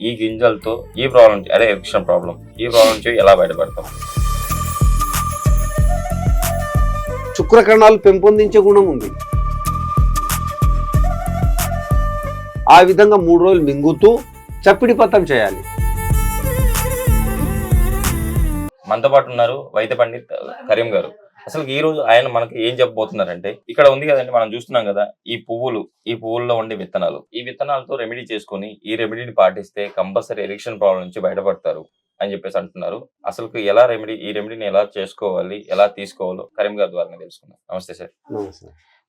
ఈ గింజలతో ఈ ప్రాబ్లం అదే ఎరిక్షన్ ప్రాబ్లం ఈ ప్రాబ్లం నుంచి ఎలా బయటపడతాం? శుక్రకణాలు పెంపొందించే గుణం ఉంది. ఆ విధంగా 3 రోజులు మింగుతూ చప్పిడి పత్తం చేయాలి. మనతో పాటు ఉన్నారు వైద్య పండిత్ కరీం గారు. అసలు ఈ రోజు ఆయన మనకి ఏం చెప్పబోతున్నారంటే, ఇక్కడ ఉంది కదండి, మనం చూస్తున్నాం కదా ఈ పువ్వుల్లో ఉండే విత్తనాలు, ఈ విత్తనాలతో రెమెడీ చేసుకుని ఈ రెమెడీని పాటిస్తే కంపల్సరీ ఎరిక్షన్ ప్రాబ్లం నుంచి బయటపడతారు అని చెప్పేసి అంటున్నారు. అసలు ఎలా ఈ రెమెడీని ఎలా చేసుకోవాలి, ఎలా తీసుకోవాలో కరీం గారి ద్వారా తెలుసుకుందాం. నమస్తే సార్.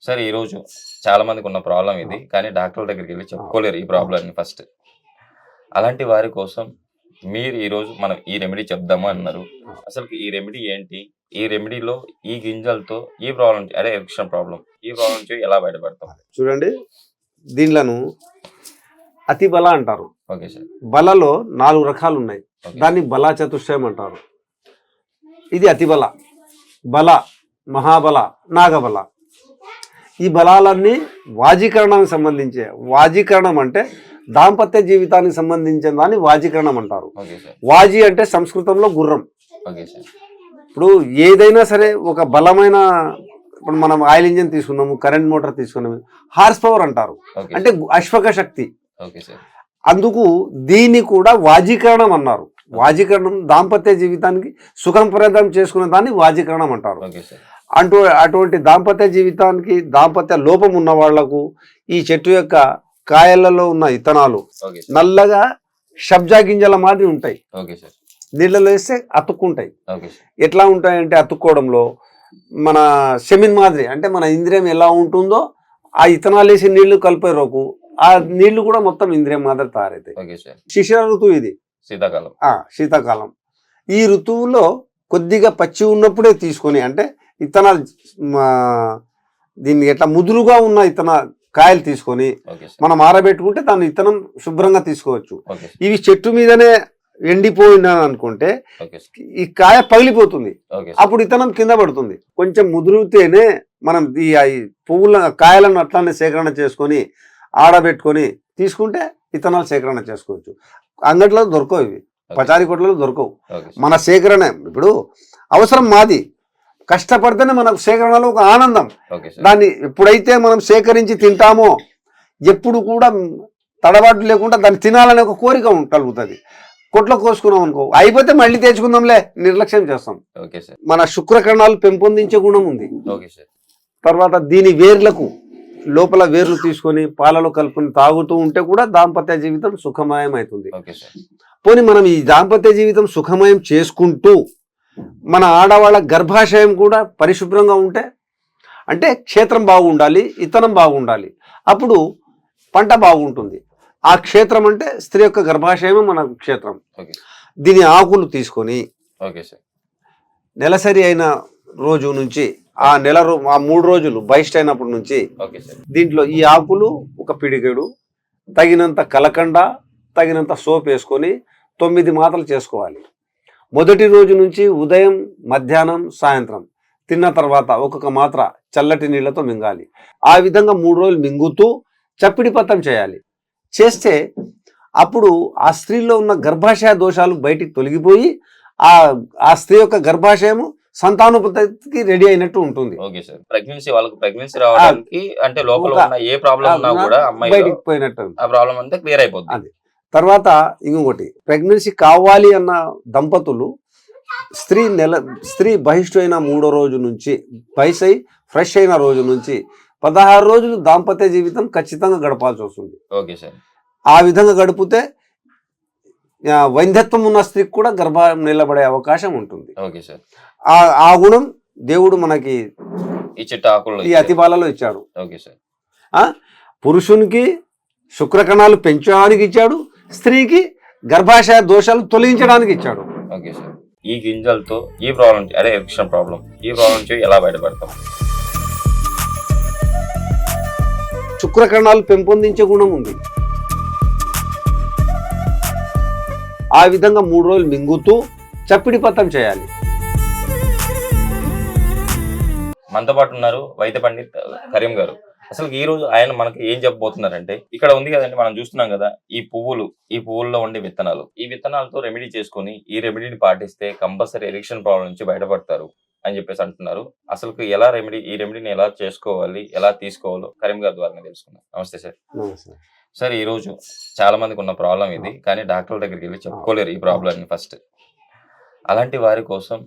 సార్, ఈ రోజు చాలా మందికి ఉన్న ప్రాబ్లం ఇది, కానీ డాక్టర్ దగ్గరికి వెళ్ళి చెప్పుకోలేరు ఈ ప్రాబ్లమ్ని ఫస్ట్. అలాంటి వారి కోసం మీరు ఈ రోజు మనం ఈ రెమెడీ చెప్దాము అన్నారు. అసలు ఈ రెమెడీ ఏంటి, ఈ రెమెడీలో ఈ గింజలతో ఈ ప్రాబ్లం అదే ఎరిక్షన్ ప్రాబ్లం ఈ ప్రాబ్లం నుంచి ఎలా బయటపడతాం? చూడండి, దీనిలను అతి బల అంటారు. Okay sir. బలలో 4 రకాలు ఉన్నాయి. దాన్ని బలా చతుష్టయం అంటారు. ఇది అతి బల, బల, మహాబల, నాగబల. ఈ బలాలన్నీ వాజీకరణానికి సంబంధించే. వాజీకరణం అంటే దాంపత్య జీవితానికి సంబంధించిన దాన్ని వాజీకరణం అంటారు. వాజీ అంటే సంస్కృతంలో గుర్రం. ఇప్పుడు ఏదైనా సరే ఒక బలమైన, ఇప్పుడు మనం ఆయిల్ ఇంజిన్ తీసుకున్నాము, కరెంట్ మోటార్ తీసుకున్నాము, హార్స్ పవర్ అంటారు, అంటే అశ్వక శక్తి. అందుకు దీన్ని కూడా వాజీకరణం అన్నారు. వాజీకరణం దాంపత్య జీవితానికి సుఖంప్రదం చేసుకునే దాన్ని వాజీకరణం అంటారు. అటువంటి దాంపత్య జీవితానికి దాంపత్య లోపం ఉన్న వాళ్లకు ఈ చెట్టు యొక్క కాయలలో ఉన్న విత్తనాలు నల్లగా సబ్జా గింజల మాదిరి ఉంటాయి. నీళ్ళలో వేస్తే అతుక్కుంటాయి. ఎట్లా ఉంటాయంటే అతుక్కోవడంలో మన సెమిన్ మాదిరి, అంటే మన ఇంద్రియం ఎలా ఉంటుందో ఆ విత్తనాలు వేసి నీళ్లు కలిపే రోకు ఆ నీళ్లు కూడా మొత్తం ఇంద్రియం మాదిరి తయారవుతాయి. శిశిర ఋతువు ఇది, శీతాకాలం. ఈ ఋతువులో కొద్దిగా పచ్చి ఉన్నప్పుడే తీసుకొని, అంటే విత్తనాలు దీన్ని ఎట్లా ముదురుగా ఉన్న కాయలు తీసుకొని మనం ఆరబెట్టుకుంటే దాని విత్తనం శుభ్రంగా తీసుకోవచ్చు. ఇవి చెట్టు మీదనే ఎండిపోయినా అనుకుంటే ఈ కాయ పగిలిపోతుంది, అప్పుడు విత్తనం కింద పడుతుంది. కొంచెం ముదిరితేనే మనం ఈ పువ్వుల కాయలను అట్లానే సేకరణ చేసుకొని ఆడబెట్టుకొని తీసుకుంటే విత్తనాలు సేకరణ చేసుకోవచ్చు. అంగట్లో దొరకవు, ఇవి పచారీ కొట్లలో దొరకవు. మన సేకరణ ఇప్పుడు అవసరం మాది, కష్టపడితేనే మనకు సేకరణలో ఒక ఆనందం. దాన్ని ఎప్పుడైతే మనం సేకరించి తింటామో ఎప్పుడు కూడా తడబాటు లేకుండా దాన్ని తినాలనే ఒక కోరిక కలుగుతుంది. కొట్లో కోసుకున్నాం అనుకో, అయిపోతే మళ్ళీ తెచ్చుకుందాంలే, నిర్లక్ష్యం చేస్తాం. మన శుక్రకణాలు పెంపొందించే గుణం ఉంది. తర్వాత దీని వేర్లకు లోపల వేర్లు తీసుకొని పాలలో కలుపుకొని తాగుతూ ఉంటే కూడా దాంపత్య జీవితం సుఖమయం అవుతుంది. పోనీ మనం ఈ దాంపత్య జీవితం సుఖమయం చేసుకుంటూ మన ఆడవాళ్ళ గర్భాశయం కూడా పరిశుభ్రంగా ఉంటే, అంటే క్షేత్రం బాగుండాలి, ఇత్తనం బాగుండాలి, అప్పుడు పంట బాగుంటుంది. ఆ క్షేత్రం అంటే స్త్రీ యొక్క గర్భాశయమే మన క్షేత్రం. దీని ఆకులు తీసుకొని నెలసరి అయిన రోజు నుంచి ఆ 3 రోజులు బహిష్ట అయినప్పటి నుంచి దీంట్లో ఈ ఆకులు ఒక పిడికెడు, తగినంత కలకండ, తగినంత సోప్ వేసుకొని 9 మాత్రలు చేసుకోవాలి. మొదటి రోజు నుంచి ఉదయం, మధ్యాహ్నం, సాయంత్రం తిన్న తర్వాత ఒక్కొక్క మాత్ర చల్లటి నీళ్లతో మింగాలి. ఆ విధంగా 3 రోజులు మింగుతూ చప్పిడి పత్తం చేయాలి. చేస్తే అప్పుడు ఆ స్త్రీలో ఉన్న గర్భాశయ దోషాలు బయటికి తొలగిపోయి ఆ స్త్రీ యొక్క గర్భాశయము సంతానోత్పత్తికి రెడీ అయినట్టు ఉంటుంది. ప్రెగ్నెన్సీ రావడానికి అంటే లోపల ఉన్న ఏ ప్రాబ్లం ఉన్నా కూడా అమ్మాయి బయటికి పోయినట్టు ఆ ప్రాబ్లం అంతా క్లియర్ అయిపోతుంది. తర్వాత ఇంకొకటి, ప్రెగ్నెన్సీ కావాలి అన్న దంపతులు స్త్రీ బహిష్టు అయిన 3వ రోజు నుంచి, బహిష్ అయి ఫ్రెష్ అయిన రోజు నుంచి 16 రోజులు దాంపత్య జీవితం ఖచ్చితంగా గడపాల్సి వస్తుంది. ఆ విధంగా గడిపితే వైంధ్యత్వం ఉన్న స్త్రీకి కూడా గర్భం నిలబడే అవకాశం ఉంటుంది. ఆ గుణం దేవుడు మనకి ఈ అతిబాలలో ఇచ్చాడు. పురుషునికి శుక్రకణాలు పెంచడానికి ఇచ్చాడు, స్త్రీకి గర్భాశయ దోషాలు తొలగించడానికి ఇచ్చాడు. ఈ గింజలతో ఈ ప్రాబ్లం అదే ఎరిక్షన్ ప్రాబ్లం ఈ ప్రాబ్లం నుంచి ఎలా బయటపడతాం? శుక్రకణాలు పెంపొందించే గుణం ఉంది. ఆ విధంగా 3 రోజులు మింగుతూ చప్పిడి పత్తం చేయాలి. మనతో పాటు ఉన్నారు వైద్య పండిత్ కరీం గారు. అసలు ఈ రోజు ఆయన మనకి ఏం చెప్పబోతున్నారంటే ఇక్కడ ఉంది కదండి, మనం చూస్తున్నాం కదా ఈ పువ్వుల్లో ఉండే విత్తనాలు, ఈ విత్తనాలతో రెమెడీ చేసుకొని ఈ రెమెడీని పాటిస్తే కంపల్సరీ ఎరిక్షన్ ప్రాబ్లం నుంచి బయటపడతారు అని చెప్పేసి అంటున్నారు. అసలు ఎలా ఈ రెమెడీని ఎలా చేసుకోవాలి, ఎలా తీసుకోవాలో కరీం గారి ద్వారా తెలుసుకుందాం. నమస్తే సార్. సార్, ఈ రోజు చాలా మందికి ఉన్న ప్రాబ్లం ఇది, కానీ డాక్టర్ల దగ్గరికి వెళ్ళి చెప్పుకోలేరు ఈ ప్రాబ్లమ్ ఫస్ట్. అలాంటి వారి కోసం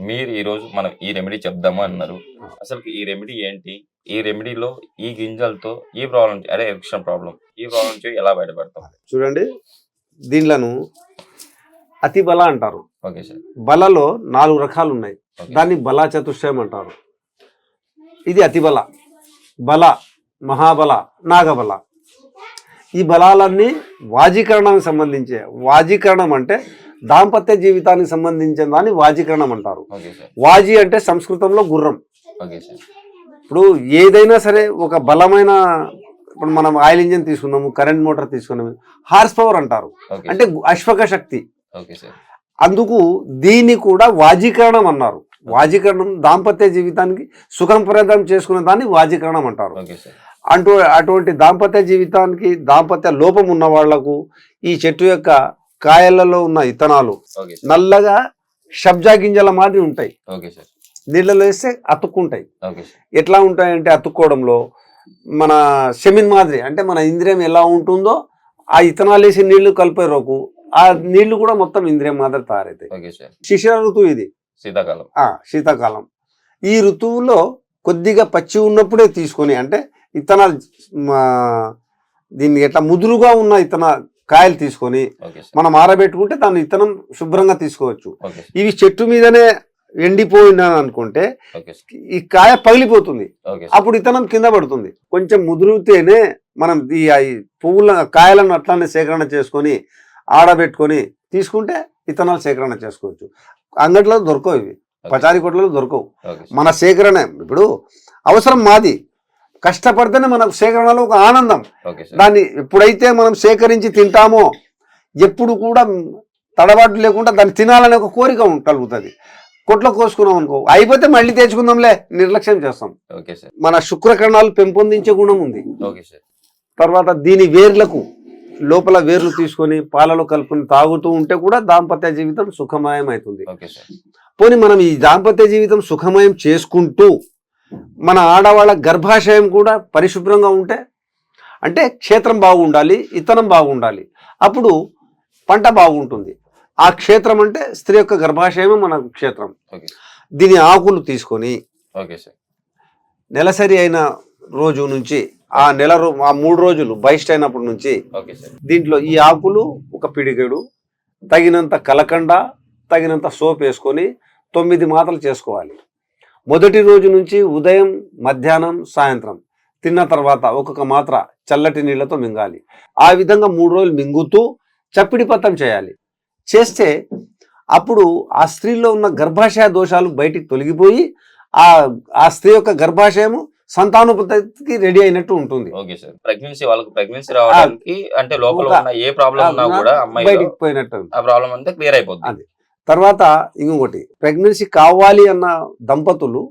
మీరు ఈ రోజు మనం ఈ రెమెడీ చెప్దాము అన్నారు. అసలు ఈ రెమెడీ ఏంటి, ఈ రెమెడీలో ఈ గింజలతో ఈ ప్రాబ్లం అదే ఎరిక్షన్ ప్రాబ్లం, ఈ ప్రాబ్లం నుంచి ఎలా బయటపడతాం? చూడండి, దీనిలను అతి బల అంటారు. Okay sir. బలలో 4 రకాలు ఉన్నాయి. దాన్ని బలా చతుష్టయం అంటారు. ఇది అతి బల, బల, మహాబల, నాగబల. ఈ బలాలన్నీ వాజీకరణానికి సంబంధించే. వాజీకరణం అంటే దాంపత్య జీవితానికి సంబంధించిన దాన్ని వాజీకరణం అంటారు. వాజీ అంటే సంస్కృతంలో గుర్రం. ఇప్పుడు ఏదైనా సరే ఒక బలమైన, ఇప్పుడు మనం ఆయిల్ ఇంజిన్ తీసుకున్నాము, కరెంట్ మోటార్ తీసుకున్నాము, హార్స్ పవర్ అంటారు, అంటే అశ్వక శక్తి. అందుకు దీన్ని కూడా వాజీకరణం అన్నారు. వాజీకరణం దాంపత్య జీవితానికి సుఖంప్రదం చేసుకునే దాన్ని వాజీకరణం అంటారు. అటువంటి దాంపత్య జీవితానికి దాంపత్య లోపం ఉన్న వాళ్లకు ఈ చెట్టు యొక్క కాయలలో ఉన్న ఇత్తనాలు నల్లగా సబ్జా గింజల మాదిరి ఉంటాయి. నీళ్ళలో వేస్తే అతుక్కుంటాయి. ఎట్లా ఉంటాయంటే అతుక్కోవడంలో మన సెమిన్ మాదిరి, అంటే మన ఇంద్రియం ఎలా ఉంటుందో ఆ ఇత్తనాలు వేసి నీళ్లు కలిపే రోకు ఆ నీళ్లు కూడా మొత్తం ఇంద్రియం మాదిరి తయారవుతాయి. శిశిర ఋతువు ఇది, శీతాకాలం. శీతాకాలం ఈ ఋతువులో కొద్దిగా పచ్చి ఉన్నప్పుడే తీసుకొని, అంటే ఇత్తనాలు దీన్ని ఎట్లా ముదురుగా ఉన్న కాయలు తీసుకొని మనం ఆరబెట్టుకుంటే దాన్ని ఇత్తనం శుభ్రంగా తీసుకోవచ్చు. ఇవి చెట్టు మీదనే ఎండిపోయినా అనుకుంటే ఈ కాయ పగిలిపోతుంది, అప్పుడు ఇత్తనం కింద పడుతుంది. కొంచెం ముదిరితేనే మనం ఈ పువ్వుల కాయలను అట్లానే సేకరణ చేసుకొని ఆడబెట్టుకొని తీసుకుంటే ఇత్తనాలు సేకరణ చేసుకోవచ్చు. అంగట్లో దొరకవు, ఇవి పచారీ కొట్లలో దొరకవు. మన సేకరణ ఇప్పుడు అవసరం మాది, కష్టపడితేనే మనకు సేకరణలో ఒక ఆనందం. దాన్ని ఎప్పుడైతే మనం సేకరించి తింటామో ఎప్పుడు కూడా తడబాటు లేకుండా దాన్ని తినాలనే ఒక కోరిక కలుగుతుంది. కొట్లో కోసుకున్నాం అనుకో, అయిపోతే మళ్ళీ తెచ్చుకుందాంలే, నిర్లక్ష్యం చేస్తాం. మన శుక్రకణాలు పెంపొందించే గుణం ఉంది. తర్వాత దీని వేర్లకు లోపల వేర్లు తీసుకొని పాలలో కలుపుకొని తాగుతూ ఉంటే కూడా దాంపత్య జీవితం సుఖమయం అవుతుంది. పోనీ మనం ఈ దాంపత్య జీవితం సుఖమయం చేసుకుంటూ మన ఆడవాళ్ళ గర్భాశయం కూడా పరిశుభ్రంగా ఉంటే, అంటే క్షేత్రం బాగుండాలి, ఇత్తనం బాగుండాలి, అప్పుడు పంట బాగుంటుంది. ఆ క్షేత్రం అంటే స్త్రీ యొక్క గర్భాశయమే మన క్షేత్రం. దీని ఆకులు తీసుకొని నెలసరి అయిన రోజు నుంచి ఆ 3 రోజులు బహిష్ట అయినప్పటి నుంచి దీంట్లో ఈ ఆకులు ఒక పిడికెడు, తగినంత కలకండ, తగినంత సోప్ వేసుకొని 9 మాత్రలు చేసుకోవాలి. మొదటి రోజు నుంచి ఉదయం, మధ్యాహ్నం, సాయంత్రం తిన్న తర్వాత ఒక్కొక్క మాత్ర చల్లటి నీళ్లతో మింగాలి. ఆ విధంగా 3 రోజులు మింగుతూ చప్పిడి పత్తం చేయాలి. చేస్తే అప్పుడు ఆ స్త్రీలో ఉన్న గర్భాశయ దోషాలు బయటికి తొలగిపోయి ఆ స్త్రీ యొక్క గర్భాశయము సంతానోత్పత్తికి రెడీ అయినట్టు ఉంటుంది. ప్రెగ్నెన్సీ రావడానికి అంటే లోపల ఉన్న ఏ ప్రాబ్లం ఉన్నా కూడా బయటికి పోయినట్టు ఆ ప్రాబ్లం అంతా క్లియర్ అయిపోతుంది. తర్వాత ఇంకొకటి, ప్రెగ్నెన్సీ కావాలి అన్న దంపతులు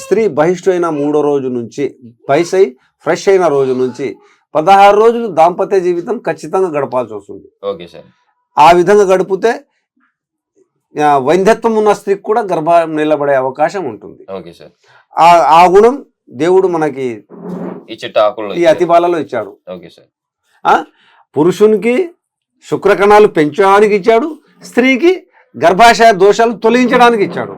స్త్రీ బహిష్టు అయిన 3వ రోజు నుంచి, బహిష్ ఫ్రెష్ అయిన రోజు నుంచి 16 రోజులు దాంపత్య జీవితం ఖచ్చితంగా గడపాల్సి వస్తుంది. ఆ విధంగా గడిపితే వైంధ్యత్వం ఉన్న స్త్రీకి కూడా గర్భం నిలబడే అవకాశం ఉంటుంది. ఆ గుణం దేవుడు మనకి ఈ అతిబాలలో ఇచ్చాడు. పురుషునికి శుక్రకణాలు పెంచడానికి ఇచ్చాడు, స్త్రీకి గర్భాశయ దోషాలు తొలగించడానికి ఇచ్చాడు.